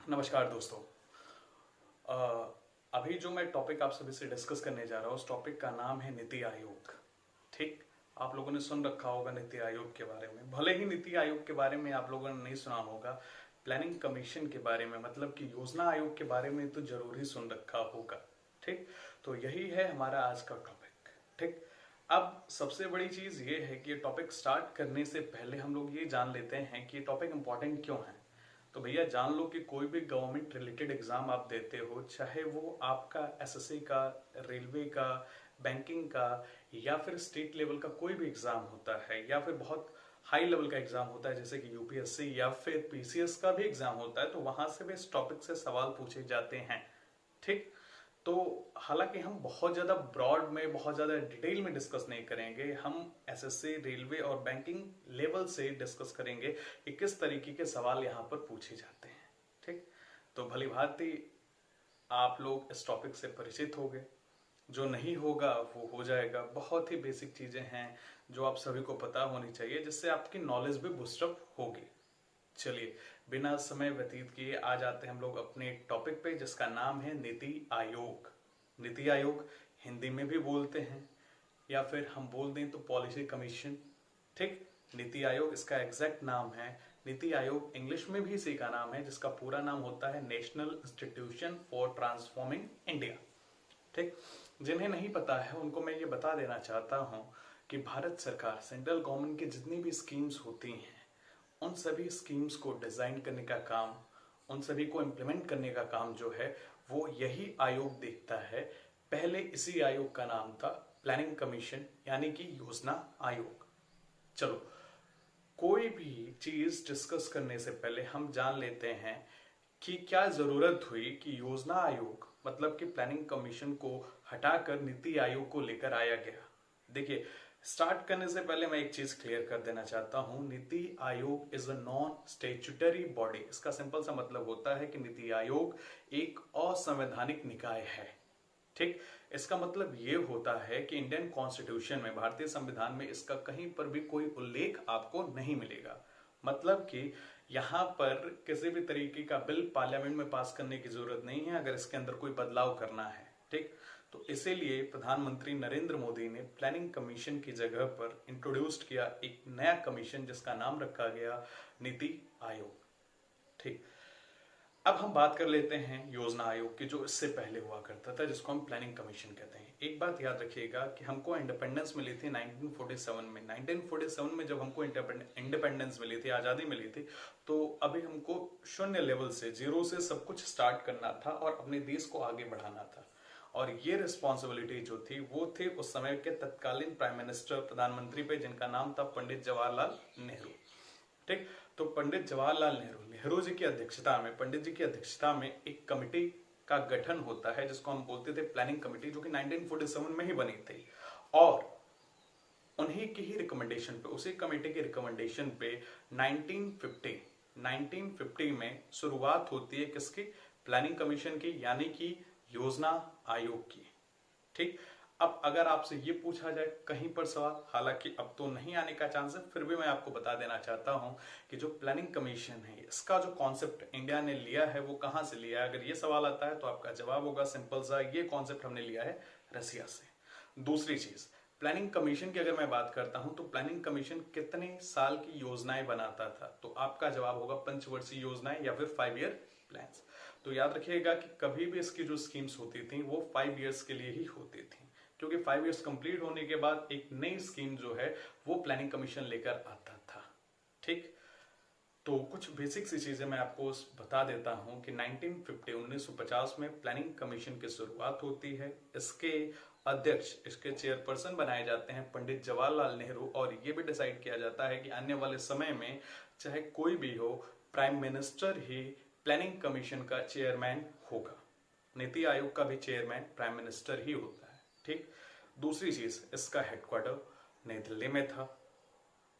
नमस्कार दोस्तों। अभी जो मैं टॉपिक आप सभी से डिस्कस करने जा रहा हूँ उस टॉपिक का नाम है नीति आयोग। ठीक, आप लोगों ने सुन रखा होगा नीति आयोग के बारे में। भले ही नीति आयोग के बारे में आप लोगों ने नहीं सुना होगा, प्लानिंग कमीशन के बारे में मतलब कि योजना आयोग के बारे में तो जरूर ही सुन रखा होगा। ठीक, तो यही है हमारा आज का टॉपिक। ठीक, अब सबसे बड़ी चीज ये है कि ये टॉपिक स्टार्ट करने से पहले हम लोग ये जान लेते हैं कि ये टॉपिक इंपॉर्टेंट क्यों है। तो भैया जान लो कि कोई भी गवर्नमेंट रिलेटेड एग्जाम आप देते हो, चाहे वो आपका एसएससी का, रेलवे का, बैंकिंग का या फिर स्टेट लेवल का कोई भी एग्जाम होता है या फिर बहुत हाई लेवल का एग्जाम होता है जैसे कि यूपीएससी या फिर पीसीएस का भी एग्जाम होता है, तो वहां से भी इस टॉपिक से सवाल पूछे जाते हैं। ठीक, तो हालांकि हम बहुत ज्यादा ब्रॉड में, बहुत ज्यादा डिटेल में डिस्कस नहीं करेंगे। हम एसएससी, रेलवे और बैंकिंग लेवल से डिस्कस करेंगे कि किस तरीके के सवाल यहाँ पर पूछे जाते हैं। ठीक, तो भली भांति आप लोग इस टॉपिक से परिचित हो गए। जो नहीं होगा वो हो जाएगा। बहुत ही बेसिक चीजें हैं जो आप सभी को पता होनी चाहिए, जिससे आपकी नॉलेज भी बूस्टअप होगी। चलिए बिना समय व्यतीत किए आ जाते हैं हम लोग अपने टॉपिक पे, जिसका नाम है नीति आयोग। नीति आयोग हिंदी में भी बोलते हैं या फिर हम बोल दें तो पॉलिसी कमीशन। ठीक, नीति आयोग इसका एग्जैक्ट नाम है। नीति आयोग इंग्लिश में भी इसी का नाम है, जिसका पूरा नाम होता है national institution for transforming India. ठीक, जिन्हें नहीं पता है उनको मैं ये बता देना चाहता हूं कि भारत सरकार, सेंट्रल गवर्नमेंट की जितनी भी स्कीम्स होती हैं उन सभी स्कीम्स को डिजाइन करने का काम, उन सभी को इम्प्लीमेंट करने का काम जो है वो यही आयोग देखता है। पहले इसी आयोग का नाम था प्लानिंग कमीशन यानी कि योजना आयोग। चलो, कोई भी चीज डिस्कस करने से पहले हम जान लेते हैं कि क्या जरूरत हुई कि योजना आयोग मतलब कि प्लानिंग कमीशन को हटाकर नीति आयोग को लेकर आया गया। देखिए, स्टार्ट करने से पहले मैं एक चीज क्लियर कर देना चाहता हूं। NITI Aayog is a non statutory body. इसका सिंपल सा मतलब होता है कि नीति आयोग एक असंवैधानिक निकाय है। ठीक, इसका मतलब ये होता है कि इंडियन कॉन्स्टिट्यूशन में, भारतीय संविधान में इसका कहीं पर भी कोई उल्लेख आपको नहीं मिलेगा। मतलब कि यहां पर किसी भी तरीके का बिल पार्लियामेंट में पास करने की जरूरत नहीं है अगर इसके अंदर कोई बदलाव करना है। ठीक, तो इसीलिए प्रधानमंत्री नरेंद्र मोदी ने प्लानिंग कमीशन की जगह पर इंट्रोड्यूस किया एक नया कमीशन जिसका नाम रखा गया नीति आयोग। ठीक, अब हम बात कर लेते हैं योजना आयोग की, जो इससे पहले हुआ करता था, जिसको हम प्लानिंग कमीशन कहते हैं। एक बात याद रखिएगा कि हमको इंडिपेंडेंस मिली थी 1947 में। 1947 में जब हमको इंडिपेंडेंस मिली थी, आजादी मिली थी, तो अभी हमको शून्य लेवल से, जीरो से सब कुछ स्टार्ट करना था और अपने देश को आगे बढ़ाना था। और ये रिस्पॉन्सिबिलिटी जो थी वो थी उस समय के तत्कालीन प्राइम मिनिस्टर, प्रधानमंत्री पे, जिनका नाम था पंडित जवाहरलाल नेहरू। ठीक, तो पंडित जवाहरलाल नेहरू जी की अध्यक्षता में, पंडित जी की अध्यक्षता में एक कमेटी का गठन होता है जिसको हम बोलते थे प्लानिंग कमेटी, जो कि 1947 में ही बनी थी। और उन्हीं की ही रिकमेंडेशन पे, उसी कमेटी के रिकमेंडेशन पे 1950 में शुरुआत होती है किसकी? प्लानिंग कमीशन की, यानी कि योजना आयोग की। ठीक, अब अगर आपसे ये पूछा जाए कहीं पर सवाल, हालांकि अब तो नहीं आने का चांस है, फिर भी मैं आपको बता देना चाहता हूं कि जो प्लानिंग कमीशन है इसका जो कॉन्सेप्ट इंडिया ने लिया है वो कहां से लिया है। अगर ये सवाल आता है तो आपका जवाब होगा सिंपल सा, ये कॉन्सेप्ट हमने लिया है रसिया से। दूसरी चीज, प्लानिंग कमीशन की अगर मैं बात करता हूं तो प्लानिंग कमीशन कितने साल की योजनाएं बनाता था, तो आपका जवाब होगा पंचवर्षीय योजनाएं या फिर 5 ईयर प्लान्स। तो याद रखिएगा कि कभी भी इसकी जो स्कीम्स होती थी वो 5 ईयर्स के लिए ही होती थी, क्योंकि 5 ईयर्स कंप्लीट होने के बाद एक नई स्कीम जो है वो प्लानिंग कमीशन लेकर आता था। ठीक, तो कुछ बेसिक सी चीजें मैं आपको बता देता हूं कि 1950 में प्लानिंग कमीशन की शुरुआत होती है। इसके अध्यक्ष, इसके चेयरपर्सन बनाए जाते हैं पंडित जवाहरलाल नेहरू, और ये भी डिसाइड किया जाता है कि आने वाले समय में चाहे कोई भी हो, प्राइम मिनिस्टर ही प्लानिंग कमीशन का चेयरमैन होगा। नीति आयोग का भी चेयरमैन प्राइम मिनिस्टर ही होता है। ठीक, दूसरी चीज, इसका हेडक्वार्टर नई दिल्ली में था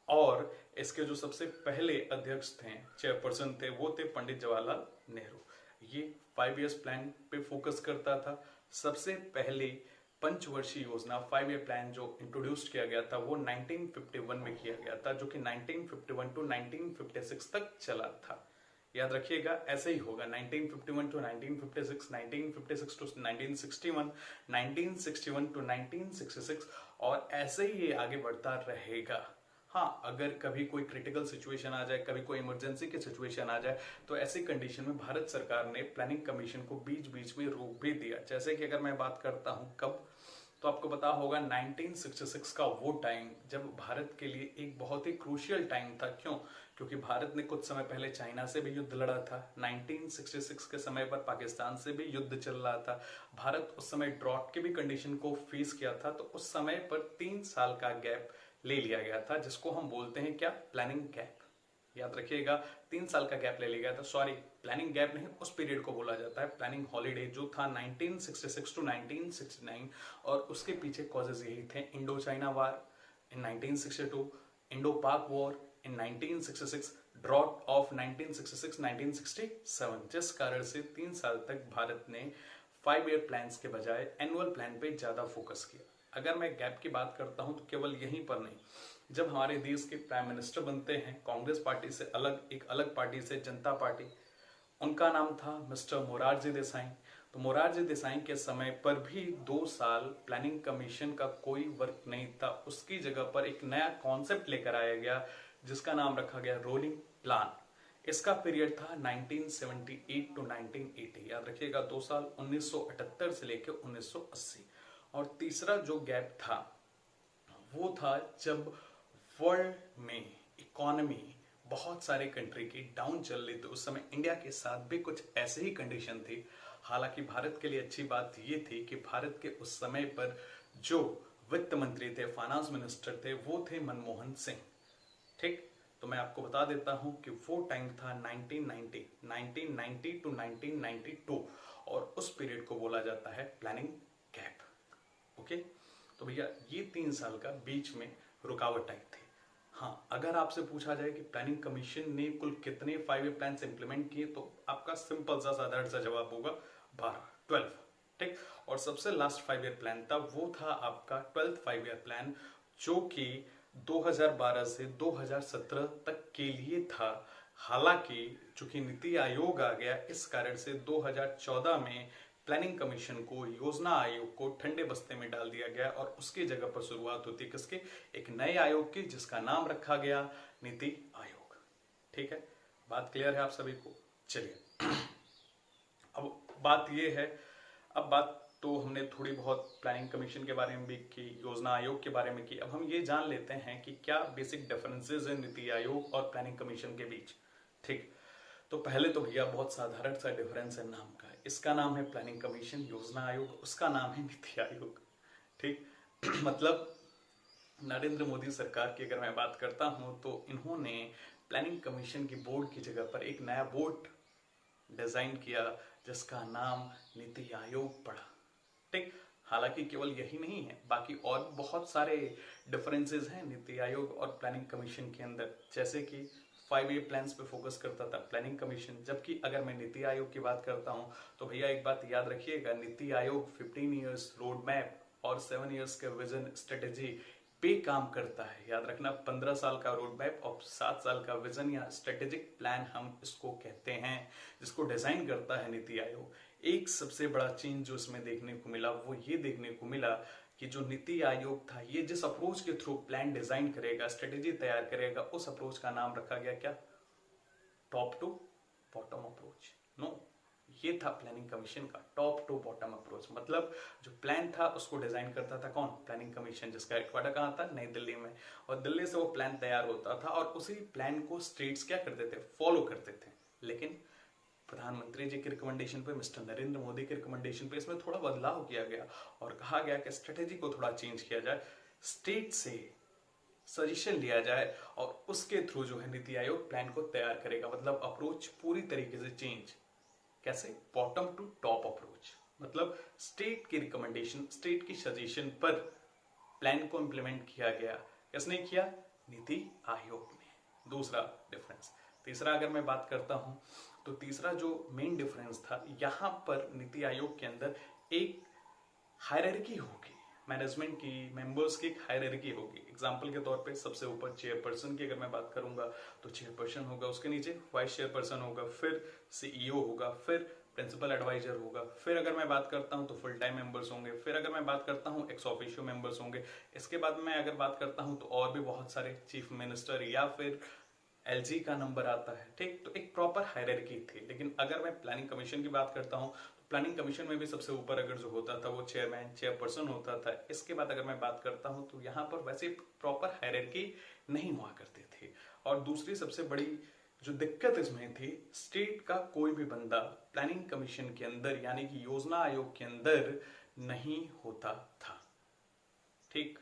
और इसके जो सबसे पहले अध्यक्ष थे, चेयरपर्सन थे, वो थे पंडित जवाहरलाल नेहरू। ये 5 ईयर्स प्लान पे फोकस करता था। सबसे पहले पंचवर्षीय योजना 5 ईयर प्लान जो इंट्रोड्यूस किया गया था वो 1951 में किया गया था, जो कि 1951 टू 1956 तक चला था। याद रखिएगा ऐसे ही होगा 1951 टू 1956, 1956 टू 1961, 1961 टू 1966 और ऐसे ही ये आगे बढ़ता रहेगा। हाँ, अगर कभी कोई क्रिटिकल सिचुएशन आ जाए, कभी कोई इमरजेंसी की सिचुएशन आ जाए, तो ऐसी कंडीशन में भारत सरकार ने प्लानिंग कमीशन को बीच बीच में रोक भी दिया। जैसे कि अगर मैं बात करता हूं कब, तो आपको पता होगा 1966 का वो टाइम जब भारत के लिए एक बहुत ही क्रूशियल टाइम था। क्यों? क्योंकि भारत ने कुछ समय पहले चाइना से भी युद्ध लड़ा था। 1966 के समय पर पाकिस्तान से भी युद्ध चल रहा था। भारत उस समय ड्रॉट की भी कंडीशन को फेस किया था। तो उस समय पर 3 साल का गैप ले लिया गया था, जिसको हम बोलते हैं क्या? Planning gap. याद रखिएगा 3 साल का गैप ले लिया गया था। सॉरी, प्लानिंग गैप नहीं, उस पीरियड को बोला जाता है प्लानिंग हॉलीडे, जो था 1966 टू 1969। और उसके पीछे कॉजेज यही थे: इंडो चाइना वार इन 1962, इंडो पाक वॉर इन 1966, ड्रॉट ऑफ 1966-1967, जिस कारण से 3 साल तक भारत ने 5 ईयर प्लान्स के बजाय एनुअल प्लान पे ज्यादा फोकस किया। अगर मैं गैप की बात करता हूं तो केवल यहीं पर नहीं, जब हमारे देश के प्राइम मिनिस्टर बनते हैं कांग्रेस पार्टी से अलग, एक अलग पार्टी से जनता पार्टी, उनका नाम था मिस्टर मोरारजी देसाई। तो मोरारजी देसाई के समय पर भी 2 साल प्लानिंग कमीशन का कोई वर्क नहीं था। उसकी जगह पर एक नया कॉन्सेप्ट लेकर आया गया जिसका नाम रखा गया रोलिंग प्लान। इसका पीरियड था 1978 टू 1980। याद रखिएगा 2 साल, 1978 से लेकर 1980। और तीसरा जो गैप था वो था जब वर्ल्ड में इकोनॉमी बहुत सारे कंट्री की डाउन चल रही थी। उस समय इंडिया के साथ भी कुछ ऐसे ही कंडीशन थी। हालांकि भारत के लिए अच्छी बात ये थी कि भारत के उस समय पर जो वित्त मंत्री थे, फाइनेंस मिनिस्टर थे, वो थे मनमोहन सिंह। ठीक, तो मैं आपको बता देता हूं कि वो टाइम था 1990 टू 1992 और उस पीरियड को बोला जाता है प्लानिंग गैप। ओके, तो भैया ये 3 साल का बीच में रुकावट आई थी। हाँ, अगर आपसे पूछा जाए कि प्लानिंग कमीशन ने कुल कितने 5 ईयर प्लान इंप्लीमेंट किए, तो आपका सिंपल सा साधारण सा जवाब होगा 12। ठीक, और सबसे लास्ट 5 ईयर प्लान था वो था आपका 12th 5 ईयर प्लान, जो कि 2012 से 2017 तक के लिए था। हालांकि चूंकि नीति आयोग आ गया, इस कारण से 2014 में प्लानिंग कमीशन को, योजना आयोग को ठंडे बस्ते में डाल दिया गया और उसकी जगह पर शुरुआत होती है किसके? एक नए आयोग की, जिसका नाम रखा गया नीति आयोग। ठीक है, बात क्लियर है आप सभी को? चलिए अब बात ये है, अब बात तो हमने थोड़ी बहुत प्लानिंग कमीशन के बारे में भी की, योजना आयोग के बारे में की। अब हम ये जान लेते हैं कि क्या बेसिक डिफरेंसेस है नीति आयोग और प्लानिंग कमीशन के बीच। ठीक, तो पहले तो भैया बहुत साधारण सा डिफरेंस है नाम का। इसका नाम है प्लानिंग कमीशन, योजना आयोग, उसका नाम है नीति आयोग। ठीक मतलब नरेंद्र मोदी सरकार की अगर मैं बात करता हूं तो इन्होंने प्लानिंग कमीशन की बोर्ड की जगह पर एक नया बोर्ड डिजाइन किया जिसका नाम नीति आयोग पड़ा। ठीक, हालांकि केवल यही नहीं है, बाकी और बहुत सारे डिफरेंसेस हैं नीति आयोग और प्लानिंग कमीशन के अंदर। जैसे कि 5 ईयर प्लान्स पे फोकस करता था प्लानिंग कमीशन, जबकि अगर मैं नीति आयोग की बात करता हूं तो भैया एक बात याद रखिएगा, NITI Aayog 15 years road map और 7 ईयर्स के विजन स्ट्रेटेजी पे काम करता है। याद रखना, 15 साल का रोड मैप और 7 साल का विजन या स्ट्रेटेजिक प्लान हम इसको कहते हैं, जिसको डिजाइन करता है नीति आयोग। एक सबसे बड़ा चेंज जो इसमें देखने को मिला वो ये देखने को मिला कि जो नीति आयोग था, ये जिस अप्रोच के थ्रू प्लान डिजाइन करेगा, स्ट्रेटेजी तैयार करेगा, उस अप्रोच का नाम रखा गया क्या? Top to bottom approach. No, ये था प्लानिंग कमीशन का टॉप टू बॉटम अप्रोच। मतलब जो प्लान था उसको डिजाइन करता था कौन? प्लानिंग कमीशन, जिसका हेडक्वार्टर कहाँ था? नई दिल्ली में। और दिल्ली से वो प्लान तैयार होता था और उसी प्लान को स्टेट्स क्या करते थे? फॉलो करते थे। लेकिन प्रधानमंत्री जी की रिकमेंडेशन पे, मिस्टर नरेंद्र मोदी के रिकमेंडेशन पे इसमें थोड़ा बदलाव किया गया और कहा गया कि स्ट्रेटेजी को थोड़ा चेंज किया जाए, स्टेट से सजेशन लिया जाए और उसके थ्रू जो है नीति आयोग प्लान को तैयार करेगा। मतलब अप्रोच पूरी तरीके से चेंज। कैसे? Bottom to top approach. मतलब स्टेट की रिकमेंडेशन, स्टेट की सजेशन पर प्लान को इंप्लीमेंट किया गया। किसने किया? नीति आयोग ने। दूसरा डिफरेंस। तीसरा अगर मैं बात करता हूं तो तीसरा जो मेन डिफरेंस था, यहां पर नीति आयोग के अंदर एक हायरार्की होगी। मैनेजमेंट की, मेंबर्स की एक हायरार्की होगी। एग्जांपल के तौर पे सबसे ऊपर चेयरपर्सन की अगर मैं बात करूंगा तो चेयरपर्सन होगा, उसके नीचे वाइस चेयरपर्सन होगा, फिर सीईओ होगा, फिर प्रिंसिपल एडवाइजर होगा, फिर अगर मैं बात करता हूं तो फुल टाइम मेंबर्स होंगे, फिर अगर मैं बात करता हूं एक्स ऑफिशियो मेंबर्स होंगे, इसके बाद मैं अगर बात करता हूं तो और भी बहुत सारे चीफ मिनिस्टर या फिर एलजी का नंबर आता है। ठीक, तो एक प्रॉपर हायरार्की थी। लेकिन अगर मैं प्लानिंग कमीशन की बात करता हूं तो प्लानिंग कमीशन में भी सबसे ऊपर अगर जो होता था वो चेयरमैन, चेयरपर्सन होता था। इसके बाद अगर मैं बात करता हूं तो यहाँ पर वैसे प्रॉपर हायरार्की नहीं हुआ करती थी। और दूसरी सबसे बड़ी जो दिक्कत इसमें थी, स्टेट का कोई भी बंदा प्लानिंग कमीशन के अंदर यानी कि योजना आयोग के अंदर नहीं होता था। ठीक,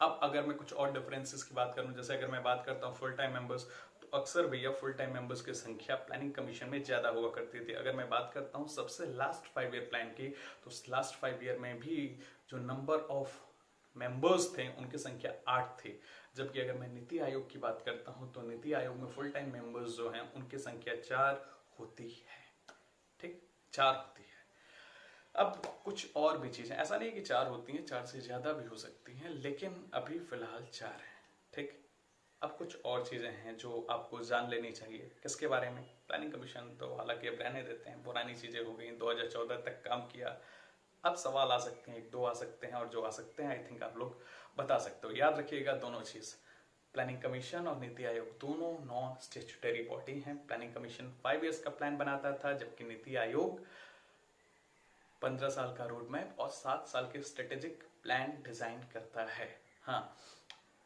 अब अगर मैं कुछ और डिफरेंसेस की बात करूं, जैसे अगर मैं बात करता हूं फुल टाइम मेंबर्स, तो अक्सर भैया फुल टाइम मेंबर्स की संख्या प्लानिंग कमीशन में ज्यादा हुआ करती थी। अगर मैं बात करता हूं सबसे लास्ट 5 ईयर प्लान की, तो लास्ट 5 ईयर में भी जो नंबर ऑफ मेंबर्स थे उनकी संख्या 8 थी। जबकि अगर मैं नीति आयोग की बात करता हूं तो नीति आयोग में फुल टाइम मेंबर्स जो हैं उनकी संख्या 4 होती है। ठीक, 4 होती है। अब कुछ और भी चीजें, ऐसा नहीं कि 4 होती हैं, 4 से ज्यादा भी हो सकती हैं, लेकिन अभी फिलहाल 4 है। ठीक, अब कुछ और चीजें हैं जो आपको जान लेनी चाहिए। किसके बारे में? प्लानिंग कमीशन तो हालांकि अब रहने देते हैं, पुरानी चीजें हो गई, 2014 तक काम किया। अब सवाल आ सकते हैं, 1-2 आ सकते हैं, और जो आ सकते हैं आई थिंक आप लोग बता सकते हो। याद रखिएगा दोनों चीज, प्लानिंग कमीशन और नीति आयोग दोनों नॉन स्टेचुटरी बॉडी हैं। प्लानिंग कमीशन 5 ईयर्स का प्लान बनाता था, जबकि नीति आयोग 15 साल का रोड मैप और 7 साल के स्ट्रेटेजिक प्लान डिजाइन करता है। हाँ,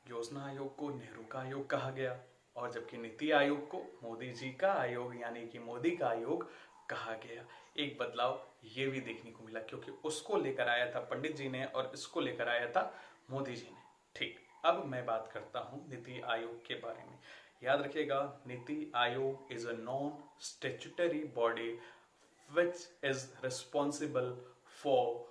योजना आयोग को नेहरू का आयोग कहा गया, और जबकि नीति आयोग को मोदी जी का आयोग यानी कि मोदी का आयोग कहा गया। एक बदलाव ये भी देखने को मिला, क्योंकि उसको लेकर आया था पंडित जी ने और इसको लेकर आया था मोदी जी ने। ठीक, अब मैं बात करता हूं नीति आयोग के बारे में। याद रखिएगा, NITI Aayog is a non statutory body which is responsible for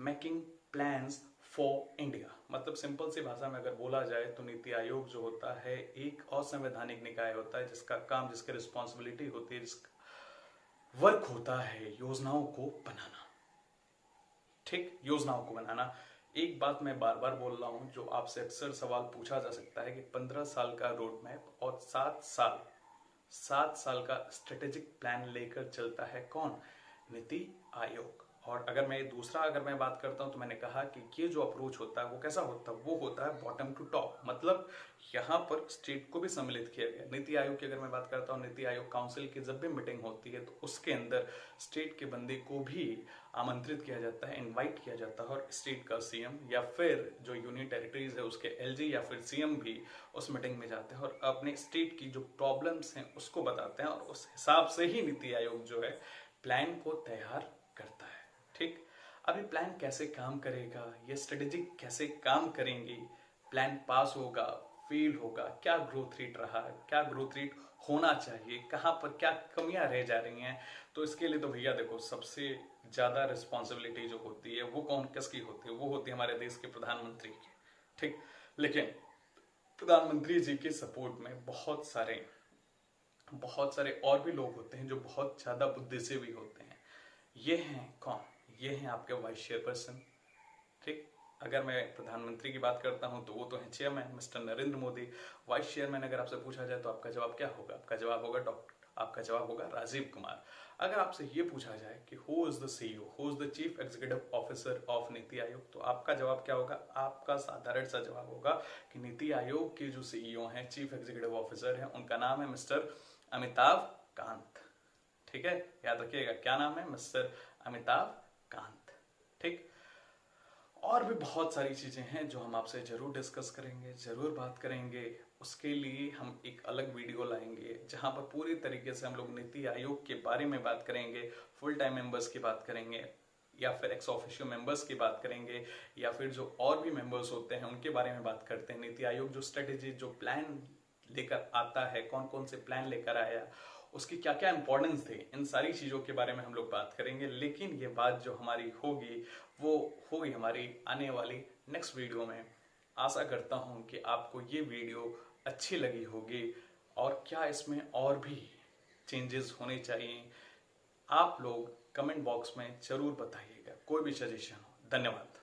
making plans for India। मतलब सिंपल सी भाषा में अगर बोला जाए तो नीति आयोग जो होता है एक असंवैधानिक निकाय होता है, जिसका काम, जिसकी रिस्पॉन्सिबिलिटी होती है, जिसका वर्क होता है योजनाओं को बनाना। ठीक, योजनाओं को बनाना। एक बात मैं बार बार बोल रहा हूं, जो आपसे अक्सर सवाल पूछा जा सकता है कि 15 साल का रोड मैप और 7 साल का स्ट्रेटेजिक प्लान लेकर चलता है कौन? नीति आयोग। और अगर मैं बात करता हूं तो मैंने कहा कि ये जो अप्रोच होता है वो कैसा होता है? वो होता है बॉटम टू टॉप, मतलब यहाँ पर स्टेट को भी सम्मिलित किया गया। नीति आयोग की अगर मैं बात करता हूँ, नीति आयोग काउंसिल की जब भी मीटिंग होती है तो उसके अंदर स्टेट के बंदे को भी आमंत्रित किया जाता है, इनवाइट किया जाता है, और स्टेट का सीएम या फिर जो यूनियन टेरिटरीज है उसके एलजी या फिर सीएम भी उस मीटिंग में जाते हैं और अपने स्टेट की जो प्रॉब्लम्स हैं उसको बताते हैं, और उस हिसाब से ही नीति आयोग जो है प्लान को तैयार करता है। ठीक, अभी प्लान कैसे काम करेगा, ये स्ट्रेटेजिक कैसे काम करेंगी, प्लान पास होगा, फेल होगा, क्या ग्रोथ रेट रहा, क्या ग्रोथ रेट होना चाहिए, कहां पर क्या कमियां रह जा रही हैं, तो इसके लिए तो भैया देखो, सबसे ज्यादा रिस्पॉन्सिबिलिटी जो होती है वो कौन किसकी होती है? वो होती है हमारे देश के प्रधानमंत्री की। ठीक, लेकिन प्रधानमंत्री जी के सपोर्ट में बहुत सारे और भी लोग होते हैं जो बहुत ज्यादा बुद्धि से भी होते हैं। ये हैं कौन? ये हैं आपके वाइस चेयरपर्सन। ठीक, अगर मैं प्रधानमंत्री की बात करता हूं तो वो तो है chairman mister Narendra Modi. Vice chairman अगर आपसे पूछा जाए तो आपका जवाब क्या होगा? आपका जवाब होगा राजीव कुमार। अगर आपसे ये पूछा जाए कि who is the CEO, who is the chief executive officer of NITI Aayog, तो आपका जवाब क्या होगा? आपका साधारण सा जवाब होगा कि नीति आयोग के जो सीईओ हैं, चीफ एग्जीक्यूटिव ऑफिसर हैं, उनका नाम है मिस्टर अमिताभ कांत। ठीक है, याद रखिएगा क्या नाम है? मिस्टर अमिताभ कांत। ठीक, और भी बहुत सारी चीजें हैं जो हम आपसे जरूर डिस्कस करेंगे, जरूर बात करेंगे। उसके लिए हम एक अलग वीडियो लाएंगे जहां पर पूरी तरीके से हम लोग नीति आयोग के बारे में बात करेंगे, फुल टाइम मेंबर्स की बात करेंगे, या फिर एक्स ऑफिशियो मेंबर्स की बात करेंगे, या फिर जो और भी मेंबर्स होते हैं उनके बारे में बात करते हैं। नीति आयोग जो स्ट्रेटेजी, जो प्लान लेकर आता है, कौन कौन से प्लान लेकर आया, उसकी क्या क्या इंपॉर्टेंस थे, इन सारी चीजों के बारे में हम लोग बात करेंगे। लेकिन ये बात जो हमारी होगी वो होगी हमारी आने वाली नेक्स्ट वीडियो में। आशा करता हूं कि आपको ये वीडियो अच्छी लगी होगी, और क्या इसमें और भी चेंजेस होने चाहिए, आप लोग कमेंट बॉक्स में जरूर बताइएगा, कोई भी सजेशन हो। धन्यवाद।